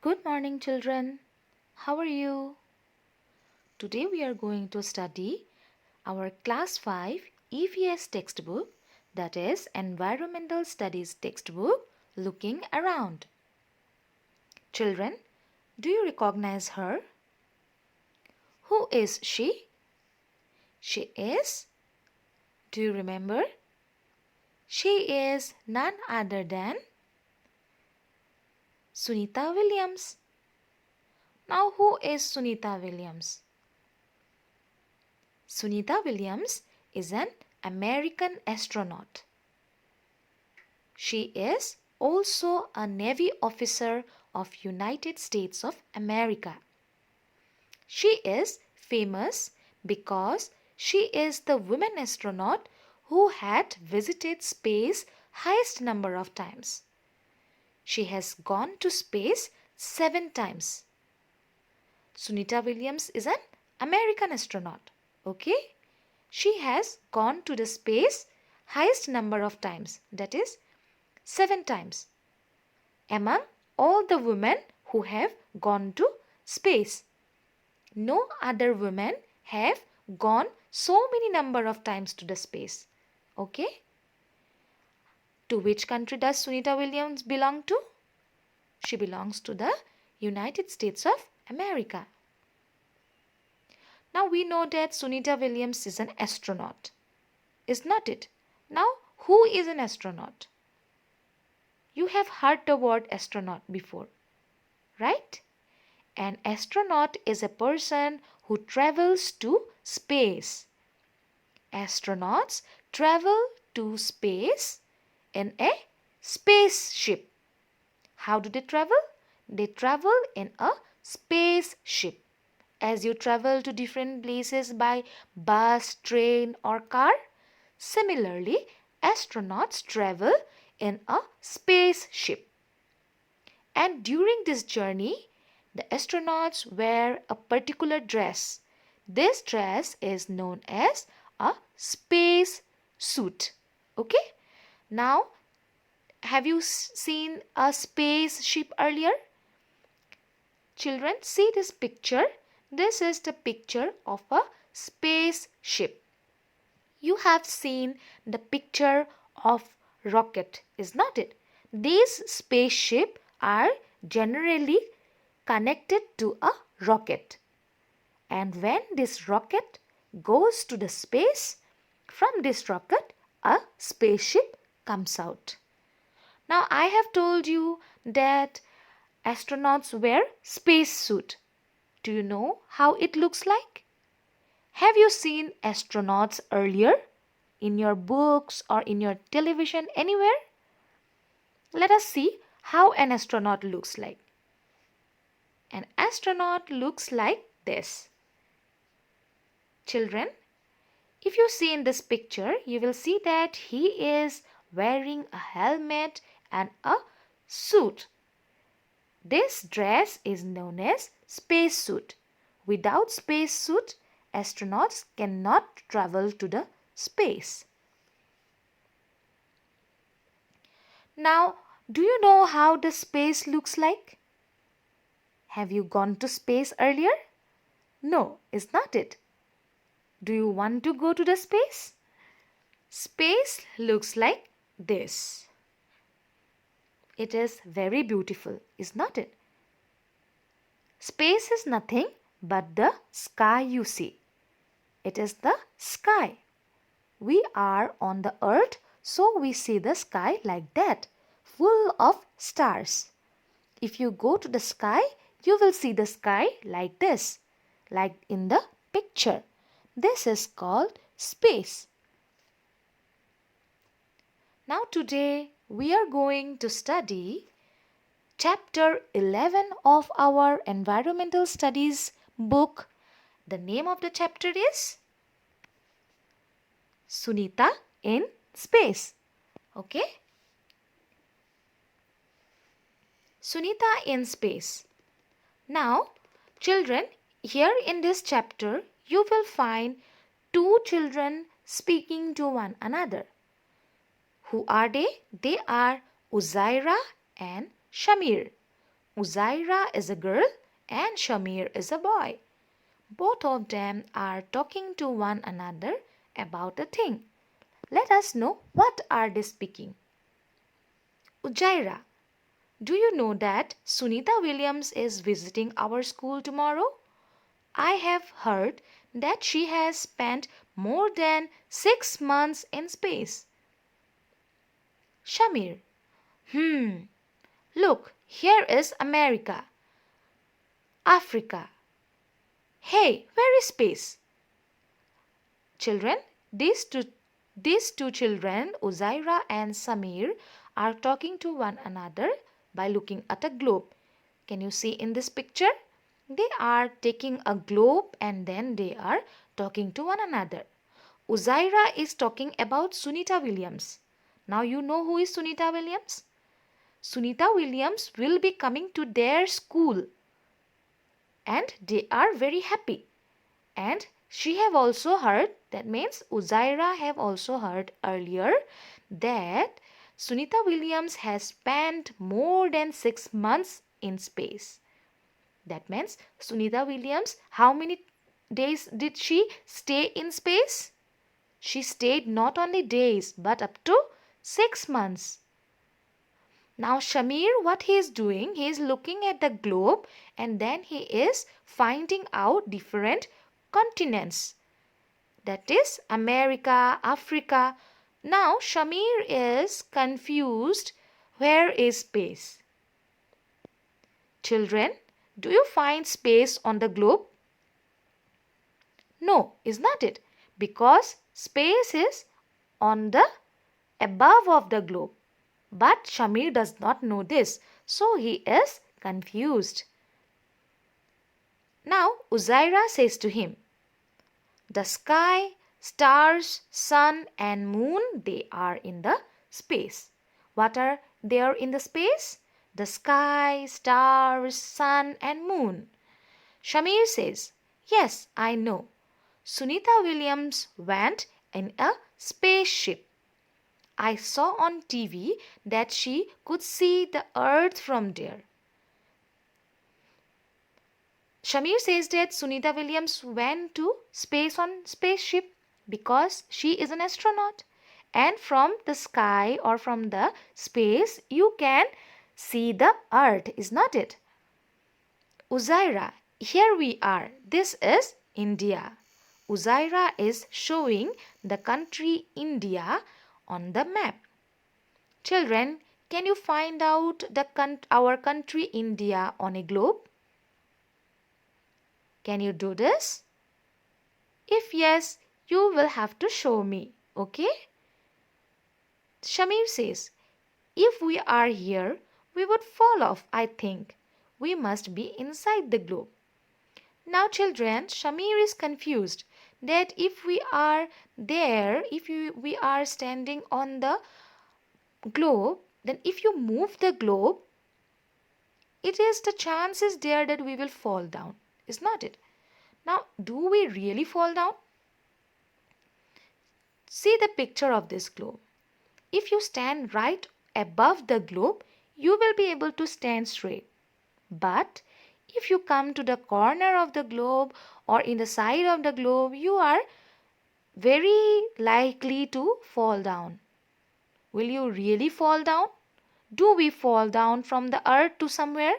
Good morning, children. How are you? Today we are going to study our Class 5 EVS textbook, that is Environmental Studies textbook, Looking Around. Children, do you recognize her? Who is she? She is, do you remember? She is none other than Sunita Williams. Now, who is Sunita Williams? Sunita Williams is an American astronaut. She is also a Navy officer of United States of America. She is famous because she is the woman astronaut who had visited space highest number of times. She has gone to space 7 times. Sunita Williams is an American astronaut. Okay? She has gone to the space highest number of times, that is 7 times among all the women who have gone to space. No other women have gone so many number of times to the space. Okay? To which country does Sunita Williams belong to? She belongs to the United States of America. Now we know that Sunita Williams is an astronaut. Is not it? Now who is an astronaut? You have heard the word astronaut before, right? An astronaut is a person who travels to space. Astronauts travel to space in a spaceship. How do they travel? They travel in a spaceship. As you travel to different places by bus, train or car, similarly, astronauts travel in a spaceship. And during this journey, the astronauts wear a particular dress. This dress is known as a space suit. Okay? Now, have you seen a spaceship earlier? Children, see this picture. This is the picture of a spaceship. You have seen the picture of rocket, is not it? These spaceships are generally connected to a rocket. And when this rocket goes to the space, from this rocket a spaceship comes out. Now I have told you that astronauts wear space suit. Do you know how it looks like? Have you seen astronauts earlier in your books or in your television anywhere? Let us see how an astronaut looks like. An astronaut looks like this. Children, if you see in this picture, you will see that he is wearing a helmet and a suit. This dress is known as spacesuit. Without spacesuit, astronauts cannot travel to the space. Now, do you know how the space looks like? Have you gone to space earlier? No, is not it? Do you want to go to the space? Space looks like this. It is very beautiful, is not it? Space is nothing but the sky you see. It is the sky. We are on the earth, so we see the sky like that, full of stars. If you go to the sky, you will see the sky like this, like in the picture. This is called space. Now today we are going to study chapter 11 of our environmental studies book. The name of the chapter is Sunita in Space. Okay? Sunita in Space. Now, children, here in this chapter, you will find two children speaking to one another. Who are they? They are Uzaira and Shamir. Uzaira is a girl and Shamir is a boy. Both of them are talking to one another about a thing. Let us know what are they speaking. Ujaira, do you know that Sunita Williams is visiting our school tomorrow? I have heard that she has spent more than 6 months in space. Shamir, look, here is America, Africa. Hey, where is space? Children, these two children, Uzaira and Samir, are talking to one another by looking at a globe. Can you see in this picture? They are taking a globe and then they are talking to one another. Uzaira is talking about Sunita Williams. Now you know who is Sunita Williams? Sunita Williams will be coming to their school and they are very happy. And she have also heard, that means Uzaira have also heard earlier that Sunita Williams has spent more than 6 months in space. That means Sunita Williams, how many days did she stay in space? She stayed not only days but up to 6 months. Now Shamir, what he is doing, he is looking at the globe and then he is finding out different continents. That is America, Africa. Now Shamir is confused. Where is space? Children, do you find space on the globe? No, is not it? Because space is on the above of the globe. But Shamir does not know this, so he is confused. Now Uzaira says to him, the sky, stars, sun and moon, they are in the space. What are there in the space? The sky, stars, sun and moon. Shamir says, yes, I know. Sunita Williams went in a spaceship. I saw on TV that she could see the earth from there. Shamir says that Sunita Williams went to space on spaceship because she is an astronaut. And from the sky or from the space you can see the earth, is not it? Uzaira, here we are. This is India. Uzaira is showing the country India on the map. Children, can you find out our country India on a globe? Can you do this? If yes, you will have to show me, okay? Shamir says, if we are here, we would fall off, I think. We must be inside the globe. Now children, Shamir is confused that if we are there, if we are standing on the globe, then if you move the globe, it is the chances there that we will fall down, is not it? Now, do we really fall down? See the picture of this globe. If you stand right above the globe, you will be able to stand straight. But if you come to the corner of the globe or in the side of the globe, you are very likely to fall down. Will you really fall down? Do we fall down from the earth to somewhere?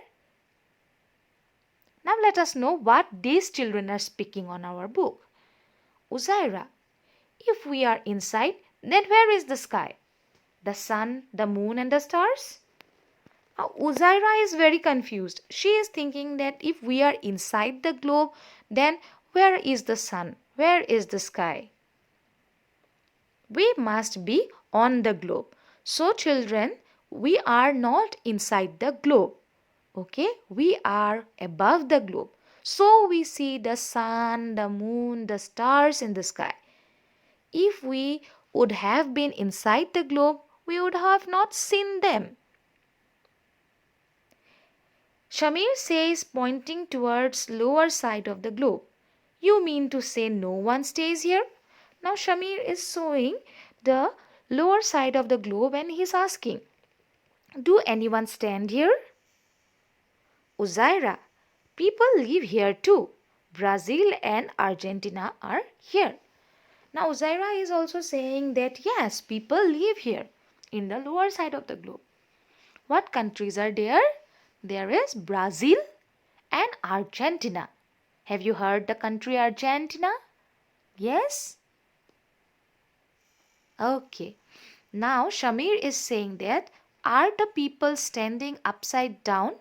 Now let us know what these children are speaking on our book. Uzaira, if we are inside, then where is the sky? The sun, the moon and the stars? Now, Uzaira is very confused. She is thinking that if we are inside the globe, then where is the sun? Where is the sky? We must be on the globe. So children, we are not inside the globe. Okay, we are above the globe. So we see the sun, the moon, the stars in the sky. If we would have been inside the globe, we would have not seen them. Shamir says, pointing towards lower side of the globe. You mean to say no one stays here? Now Shamir is showing the lower side of the globe and he is asking, do anyone stand here? Uzaira, people live here too. Brazil and Argentina are here. Now Uzaira is also saying that yes, people live here in the lower side of the globe. What countries are there? There is Brazil and Argentina. Have you heard the country Argentina? Yes? Okay. Now Shamir is saying that are the people standing upside down?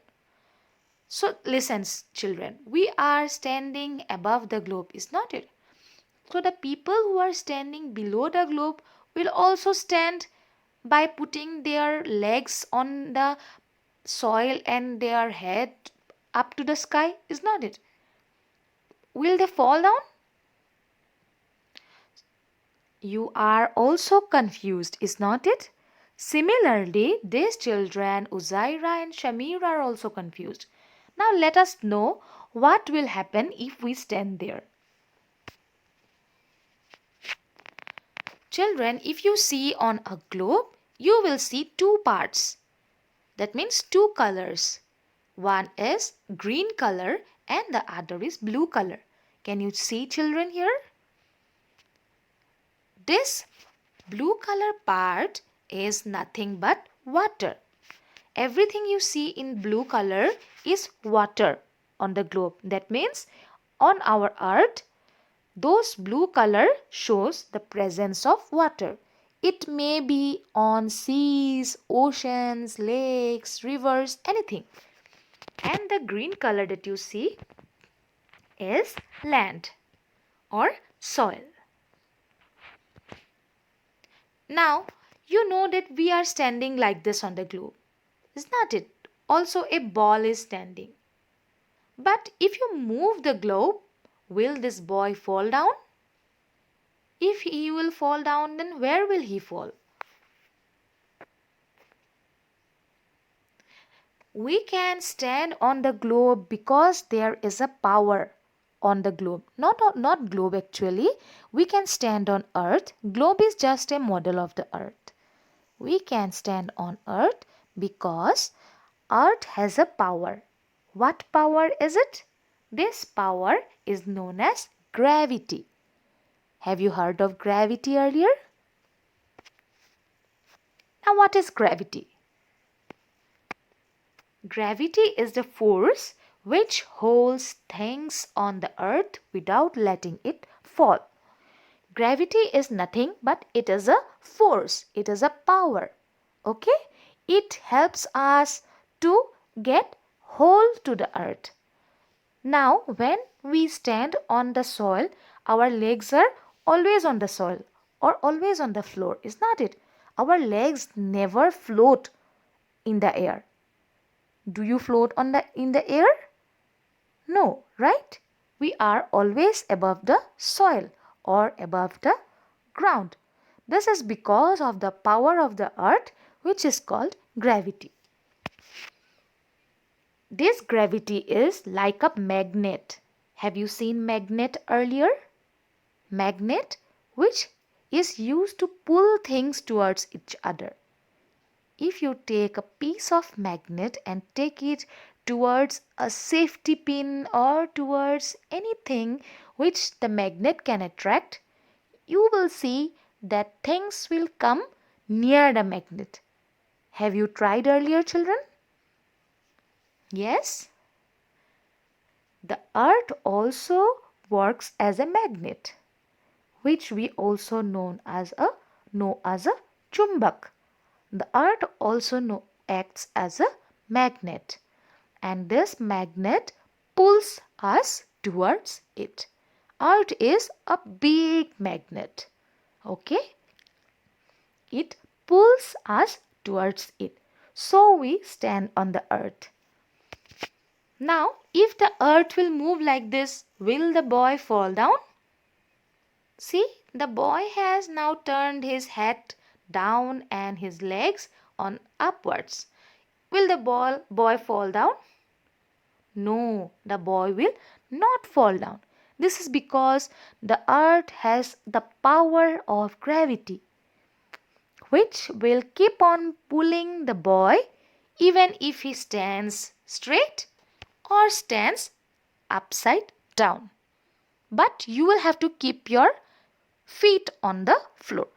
So listen children, we are standing above the globe, is not it? So the people who are standing below the globe will also stand by putting their legs on the soil and their head up to the sky, is not it? Will they fall down? You are also confused, is not it? Similarly, these children, Uzaira and Shamir, are also confused. Now let us know what will happen if we stand there. Children, if you see on a globe, you will see two parts. That means two colors. One is green color and the other is blue color. Can you see children here? This blue color part is nothing but water. Everything you see in blue color is water on the globe. That means on our earth, those blue color shows the presence of water. It may be on seas, oceans, lakes, rivers, anything. And the green color that you see is land or soil. Now, you know that we are standing like this on the globe. Is not it? Also, a ball is standing. But if you move the globe, will this boy fall down? If he will fall down, then where will he fall? We can stand on the globe because there is a power on the globe. Not globe actually. We can stand on earth. Globe is just a model of the earth. We can stand on earth because earth has a power. What power is it? This power is known as gravity. Have you heard of gravity earlier? Now what is gravity? Gravity is the force which holds things on the earth without letting it fall. Gravity is nothing but it is a force. It is a power. Okay? It helps us to get hold to the earth. Now, when we stand on the soil, our legs are always on the soil or always on the floor, is not it? Our legs never float in the air. Do you float in the air? No, right? We are always above the soil or above the ground. This is because of the power of the earth, which is called gravity. This gravity is like a magnet. Have you seen magnet earlier? Magnet, which is used to pull things towards each other. If you take a piece of magnet and take it towards a safety pin or towards anything which the magnet can attract, you will see that things will come near the magnet. Have you tried earlier, children? Yes? The earth also works as a magnet, which we also know as a chumbak. The earth also acts as a magnet, and this magnet pulls us towards it. Earth is a big magnet. Okay? It pulls us towards it. So we stand on the earth. Now, if the earth will move like this, will the boy fall down? See, the boy has now turned his head down and his legs on upwards. Will the boy fall down? No, the boy will not fall down. This is because the earth has the power of gravity, which will keep on pulling the boy even if he stands straight or stands upside down. But you will have to keep your feet on the floor.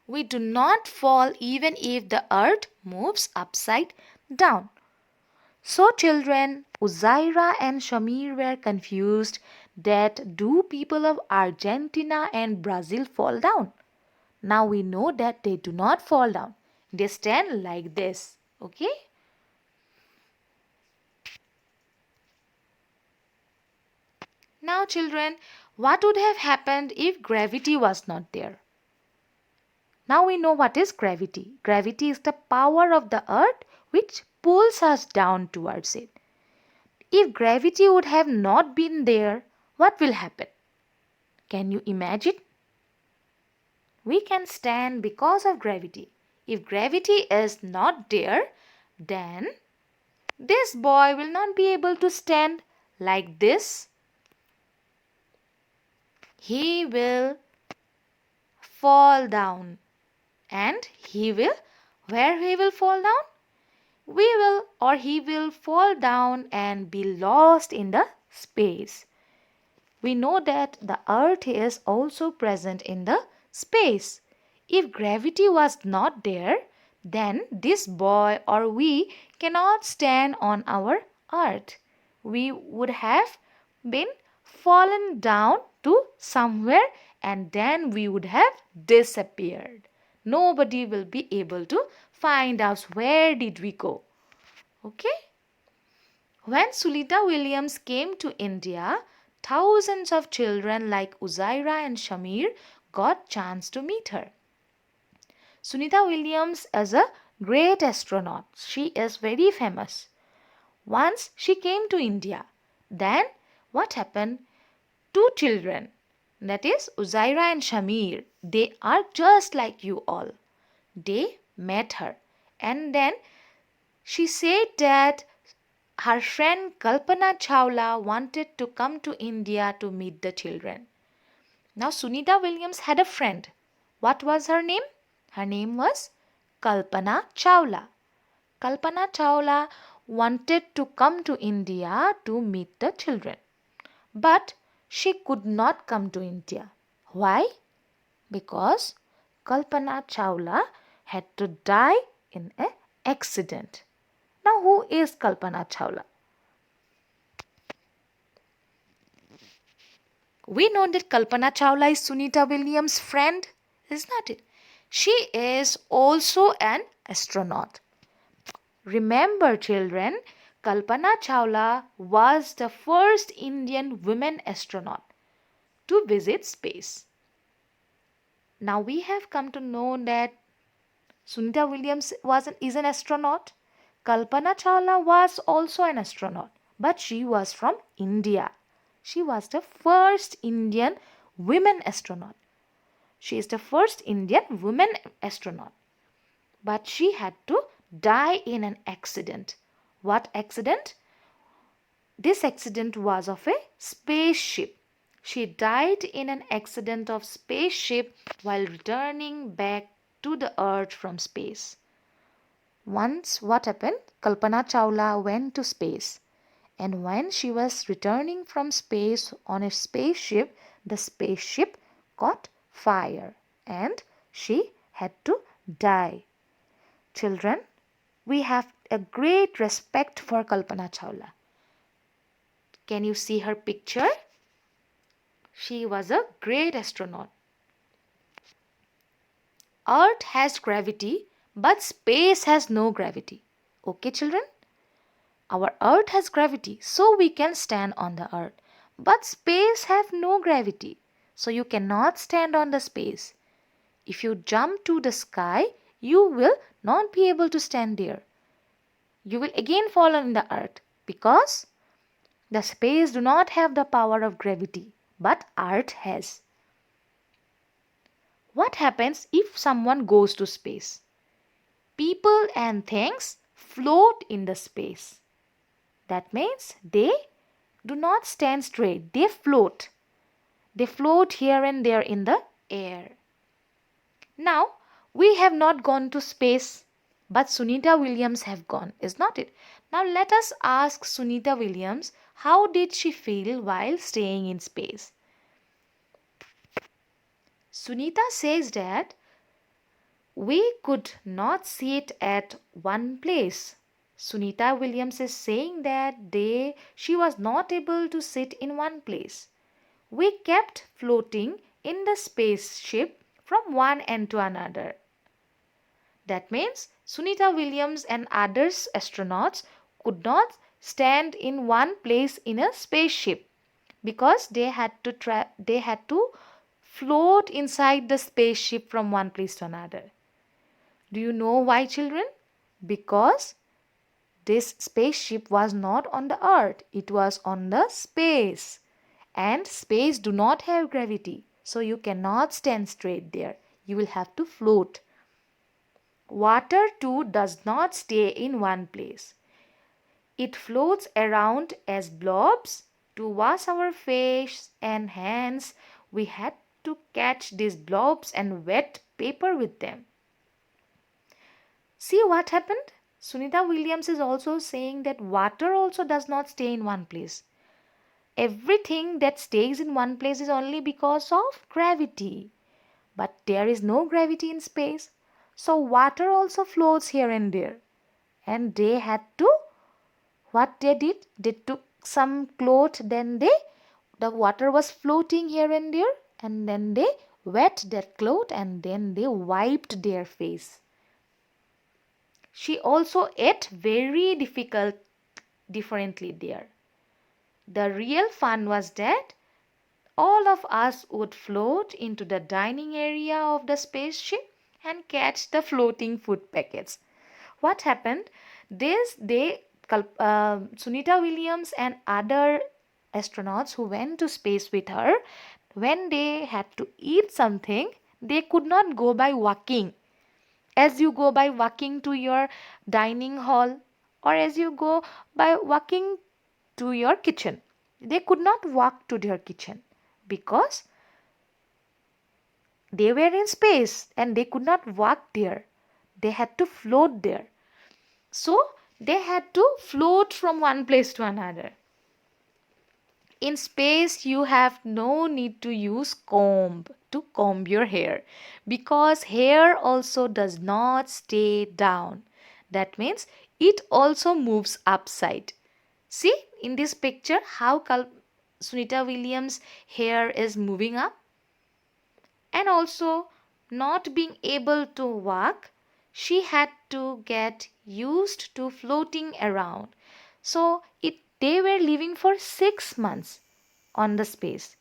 We do not fall even if the earth moves upside down. So children, Uzaira and Shamir were confused that do people of Argentina and Brazil fall down? Now we know that they do not fall down. They stand like this. Okay? Now children, what would have happened if gravity was not there? Now we know what is gravity. Gravity is the power of the earth which pulls us down towards it. If gravity would have not been there, what will happen? Can you imagine? We can stand because of gravity. If gravity is not there, then this boy will not be able to stand like this. He will fall down. And where he will fall down? He will fall down and be lost in the space. We know that the earth is also present in the space. If gravity was not there, then this boy or we cannot stand on our earth. We would have been fallen down to somewhere and then we would have disappeared. Nobody will be able to find us where did we go. Okay? When Sunita Williams came to India, thousands of children like Uzaira and Shamir got chance to meet her. Sunita Williams is a great astronaut. She is very famous. Once she came to India. Then what happened? Two children, that is Uzaira and Shamir, they are just like you all. They met her and then she said that her friend Kalpana Chawla wanted to come to India to meet the children. Now Sunita Williams had a friend. What was her name? Her name was Kalpana Chawla. Kalpana Chawla wanted to come to India to meet the children. But she could not come to India. Why? Because Kalpana Chawla had to die in an accident. Now who is Kalpana Chawla? We know that Kalpana Chawla is Sunita Williams' friend, is not it? She is also an astronaut. Remember children, Kalpana Chawla was the first Indian woman astronaut to visit space. Now we have come to know that Sunita Williams is an astronaut. Kalpana Chawla was also an astronaut, but she was from India. She was the first Indian woman astronaut. She is the first Indian woman astronaut. But she had to die in an accident. What accident? This accident was of a spaceship. She died in an accident of spaceship while returning back to the earth from space. Once what happened? Kalpana Chawla went to space. And when she was returning from space on a spaceship, the spaceship caught fire and she had to die. Children, we have a great respect for Kalpana Chawla. Can you see her picture? She was a great astronaut. Earth has gravity, but space has no gravity. Okay, children? Our earth has gravity, so we can stand on the earth. But space have no gravity, so you cannot stand on the space. If you jump to the sky, you will not be able to stand there. You will again fall on the earth because the space do not have the power of gravity, but earth has. What happens if someone goes to space? People and things float in the space. That means they do not stand straight. They float. They float here and there in the air. Now, we have not gone to space, But Sunita Williams have gone, is not it? Now let us ask Sunita Williams, how did she feel while staying in space? Sunita says that we could not sit at one place. Sunita Williams is saying that she was not able to sit in one place. We kept floating in the spaceship from one end to another. That means Sunita Williams and other astronauts could not stand in one place in a spaceship because they had to float inside the spaceship from one place to another. Do you know why, children? Because this spaceship was not on the earth, it was on the space. And space do not have gravity, so you cannot stand straight there. You will have to float. Water too does not stay in one place. It floats around as blobs. To wash our face and hands, we had to catch these blobs and wet paper with them. See what happened? Sunita Williams is also saying that water also does not stay in one place. Everything that stays in one place is only because of gravity. But there is no gravity in space. So water also floats here and there. And they had to, what they did? They took some cloth, then the water was floating here and there. And then they wet that cloth and then they wiped their face. She also ate very differently there. The real fun was that all of us would float into the dining area of the spaceship and catch the floating food packets. What happened? Sunita Williams and other astronauts who went to space with her, when they had to eat something, they could not go by walking. As you go by walking to your dining hall or as you go by walking to your kitchen. They could not walk to their kitchen because they were in space and they could not walk there. They had to float there. So they had to float from one place to another. In space, you have no need to use comb to comb your hair because hair also does not stay down. That means it also moves upside. See in this picture how Sunita Williams' hair is moving up. And also not being able to walk, she had to get used to floating around. So they were living for 6 months on the space.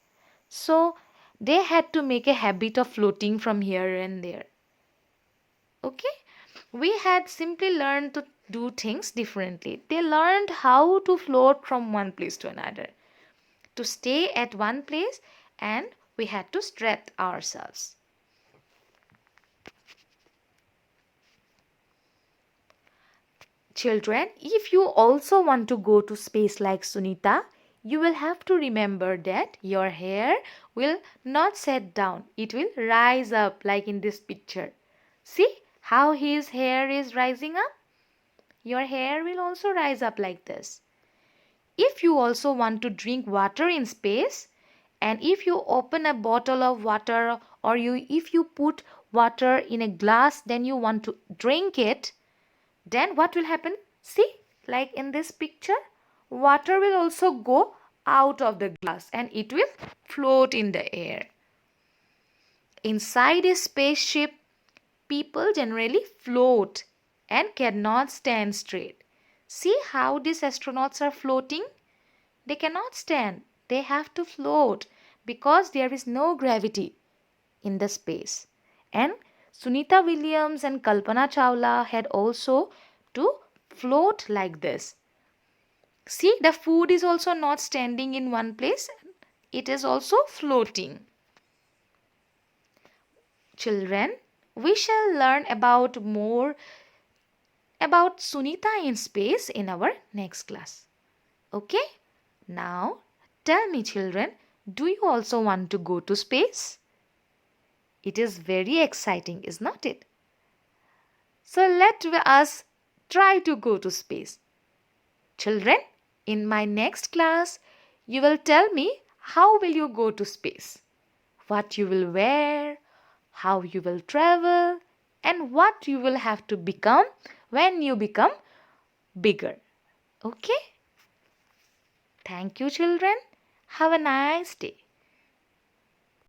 So they had to make a habit of floating from here and there. Okay? We had simply learned to do things differently. They learned how to float from one place to another, to stay at one place, and we had to stretch ourselves. Children, if you also want to go to space like Sunita, you will have to remember that your hair will not set down. It will rise up like in this picture. See how his hair is rising up? Your hair will also rise up like this. If you also want to drink water in space, and if you open a bottle of water or if you put water in a glass, then you want to drink it, then what will happen? See, like in this picture, water will also go out of the glass and it will float in the air. Inside a spaceship, people generally float and cannot stand straight. See how these astronauts are floating? They cannot stand. They have to float because there is no gravity in the space. And Sunita Williams and Kalpana Chawla had also to float like this. See, the food is also not standing in one place. It is also floating. Children, we shall learn more about Sunita in space in our next class. Okay? Now, tell me children, do you also want to go to space? It is very exciting, is not it? So let us try to go to space. Children, in my next class, you will tell me how will you go to space, what you will wear, how you will travel, and what you will have to become when you become bigger. Okay? Thank you, children. Have a nice day.